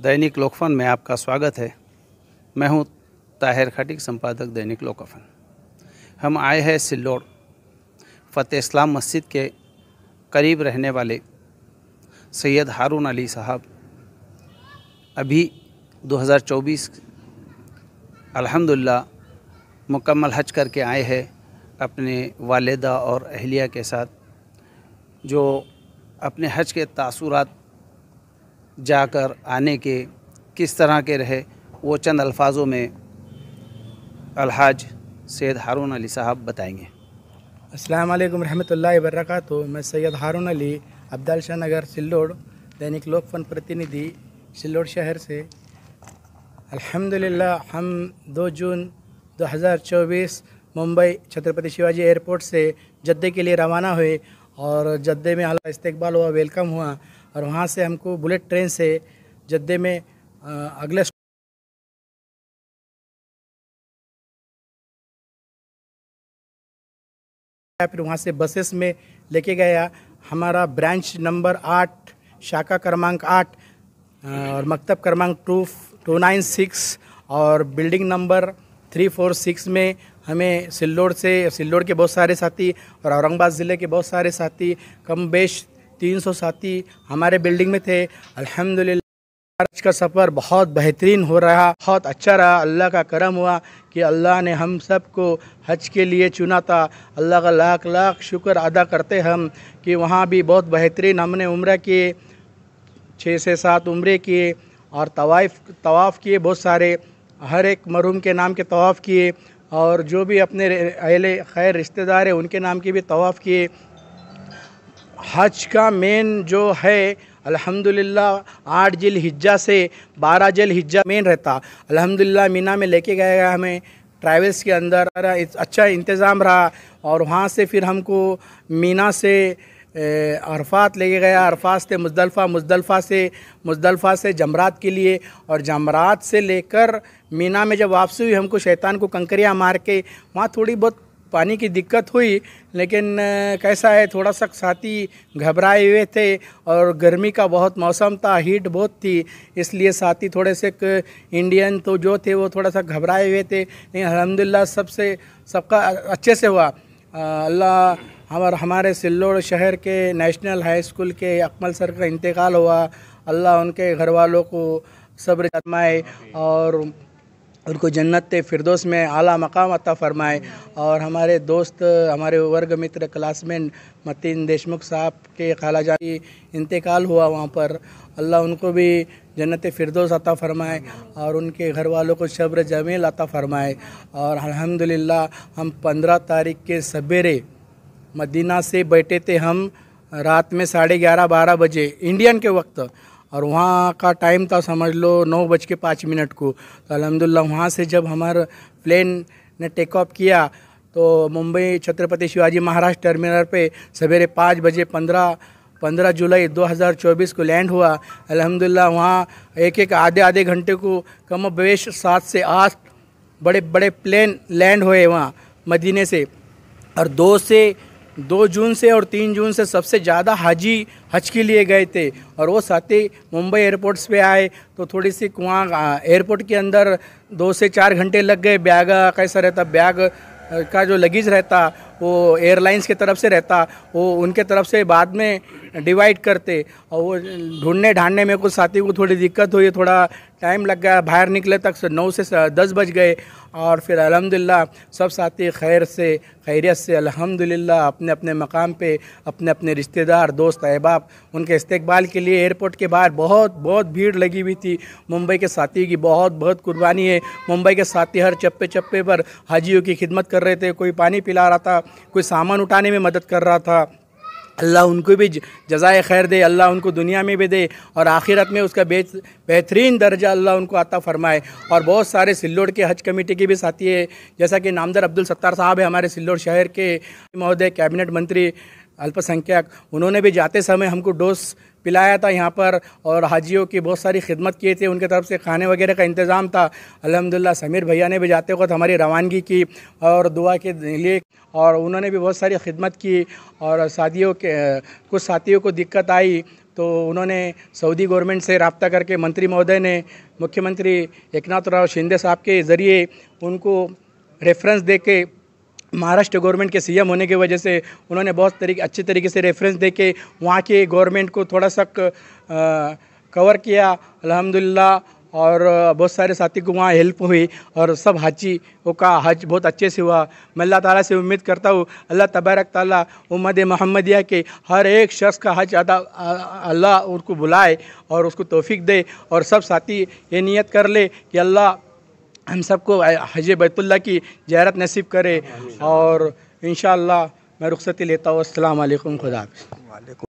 दैनिक लोकफन में आपका स्वागत है। मैं हूं ताहिर खटीक, संपादक दैनिक लोकफन। हम आए हैं सिल्लोड़ फ़तेह इस्लाम मस्जिद के करीब रहने वाले सैयद हारून अली साहब अभी 2024 अल्हम्दुलिल्लाह मुकम्मल हज करके आए हैं अपने वालिदा और अहलिया के साथ, जो अपने हज के तासुरात जाकर आने के किस तरह के रहे वो चंद अल्फाजों में अलहाज सैयद हारून अली साहब बताएंगे। अस्सलाम वालेकुम रहमतुल्लाहि व बरकातुहू। मैं सैयद हारून अली, अब्दाल शाह नगर, सिल्लोड़, दैनिक लोकफन प्रतिनिधि, सिल्लोड़ शहर से। अल्हम्दुलिल्लाह हम 2 जून 2024 मुंबई छत्रपति शिवाजी एयरपोर्ट से जद्दे के लिए रवाना हुए और जद्दे में आला इस्तकबाल हुआ, वेलकम हुआ और वहाँ से हमको बुलेट ट्रेन से जद्दे में अगले फिर वहाँ से बसेस में लेके गया। हमारा ब्रांच नंबर 8, शाखा क्रमांक 8 और मकतब क्रमांक 296 और बिल्डिंग नंबर 346 में हमें सिल्लोड़ के बहुत सारे साथी और औरंगाबाद ज़िले के बहुत सारे साथी, कम बेश 300 साथी हमारे बिल्डिंग में थे। अल्हम्दुलिल्लाह हज का सफ़र बहुत बेहतरीन हो रहा, बहुत अच्छा रहा। अल्लाह का करम हुआ कि अल्लाह ने हम सब को हज के लिए चुना था। अल्लाह का लाख लाख शुक्र अदा करते हम कि वहाँ भी बहुत बेहतरीन हमने उम्र किए, 6 से 7 उम्रे किए और तवाफ़ किए, बहुत सारे, हर एक मरहूम के नाम के तवाफ़ किए और जो भी अपने अहले खैर रिश्तेदार हैं उनके नाम के भी तवाफ़ किए। हज का मेन जो है अल्हम्दुलिल्लाह 8 जिल हिज्जा से 12 जिल हिज्जा मेन रहता। अल्हम्दुलिल्लाह मीना में लेके गया हमें ट्रैवल्स के अंदर, अच्छा इंतज़ाम रहा और वहाँ से फिर हमको मीना से अरफात लेके गया, अरफात से मुज़दलिफ़ा से जमरात के लिए और जमरात से लेकर मीना में जब वापसी हुई हमको शैतान को कंकरियाँ मार के वहाँ थोड़ी बहुत पानी की दिक्कत हुई, लेकिन कैसा है थोड़ा सा साथी घबराए हुए थे और गर्मी का बहुत मौसम था, हीट बहुत थी, इसलिए साथी थोड़े से इंडियन तो जो थे वो थोड़ा सा घबराए हुए थे। लेकिन अल्हम्दुलिल्लाह सबका अच्छे से हुआ। अल्लाह हमारे सिल्लोड़ शहर के नेशनल हाई स्कूल के अकमल सर का इंतकाल हुआ। अल्लाह उनके घर वालों को सब्र फरमाए और उनको जन्नत फिरदौस में आला मकाम अता फरमाए। और हमारे दोस्त, हमारे वर्ग मित्र, क्लासमेट मतीन देशमुख साहब के खालाजानी इंतकाल हुआ वहाँ पर, अल्लाह उनको भी जन्नत फिरदौस अता फरमाए और उनके घर वालों को सब्र जमील अता फरमाए। और अल्हम्दुलिल्लाह हम 15 तारीख के सवेरे मदीना से बैठे थे, हम रात में 11:30-12 बजे इंडियन के वक्त, और वहाँ का टाइम था समझ लो 9:05 को। तो अल्हम्दुलिल्लाह वहाँ से जब हमारा प्लेन ने टेक ऑफ किया तो मुंबई छत्रपति शिवाजी महाराज टर्मिनल पे सवेरे 5 बजे 15 जुलाई 2024 को लैंड हुआ। अल्हम्दुलिल्लाह वहाँ एक आधे घंटे को कम बेश 7 से 8 बड़े बड़े प्लेन लैंड हुए वहाँ मदीने से। और 2 जून से और 3 जून से सबसे ज़्यादा हाजी हज के लिए गए थे और वो साथी मुंबई एयरपोर्ट्स पे आए तो थोड़ी सी वहाँ एयरपोर्ट के अंदर 2 से 4 घंटे लग गए। बैग कैसा रहता, बैग का जो लगेज रहता वो एयरलाइंस की तरफ से रहता, वो उनके तरफ से बाद में डिवाइड करते और वो ढूंढने ढांढने में कुछ साथी को थोड़ी दिक्कत हुई, थोड़ा टाइम लग गया। बाहर निकले तक 9 से 10 बज गए और फिर अल्हम्दुलिल्लाह सब साथी खैरियत से अल्हम्दुलिल्लाह अपने अपने मकाम पे अपने अपने रिश्तेदार, दोस्त, अहबाब उनके इस्तकबाल के लिए एयरपोर्ट के बाहर बहुत भीड़ लगी हुई थी। मुंबई के साथी की बहुत कुर्बानी है। मुंबई के साथी हर चप्पे पर हाजियों की खिदमत कर रहे थे, कोई पानी पिला रहा था, कोई सामान उठाने में मदद कर रहा था। अल्लाह उनको भी जज़ाए खैर दे, अल्लाह उनको दुनिया में भी दे और आखिरत में उसका बेहतरीन दर्जा अल्लाह उनको अता फरमाए। और बहुत सारे सिल्लोड़ के हज कमेटी के भी साथी है, जैसा कि नामदार अब्दुल सत्तार साहब है हमारे सिल्लोड़ शहर के महोदय, कैबिनेट मंत्री अल्पसंख्यक, उन्होंने भी जाते समय हमको डोज पिलाया था यहाँ पर और हाजियों की बहुत सारी खिदमत किए थे, उनके तरफ से खाने वगैरह का इंतज़ाम था। अल्हम्दुलिल्लाह समीर भैया ने भी जाते वक्त हमारी रवानगी की और दुआ के लिए, और उन्होंने भी बहुत सारी खिदमत की। और कुछ साथियों को दिक्कत आई तो उन्होंने सऊदी गवर्नमेंट से रब्ता करके मंत्री महोदय ने मुख्यमंत्री एकनाथ राव शिंदे साहब के ज़रिए उनको रेफरेंस दे के महाराष्ट्र गवर्नमेंट के सीएम होने की वजह से उन्होंने बहुत अच्छे तरीके से रेफरेंस दे के वहाँ के गवर्नमेंट को थोड़ा सा कवर किया अल्हम्दुलिल्लाह। और बहुत सारे साथी को वहाँ हेल्प हुई और सब हाजियों का हज बहुत अच्छे से हुआ। मैं अल्लाह ताला से उम्मीद करता हूँ अल्लाह तबारक ताला उम्मत मोहम्मदिया के हर एक शख्स का हज अदा अल्लाह उनको बुलाए और उसको तौफीक दे। और सब साथी ये नियत कर ले कि अल्लाह हम सबको हज बैतुल्लाह की ज़ियारत नसीब करे। और इंशाअल्लाह मैं रुखसती लेता हूँ। अस्सलाम वालेकुम, खुदा हाफ़िज़।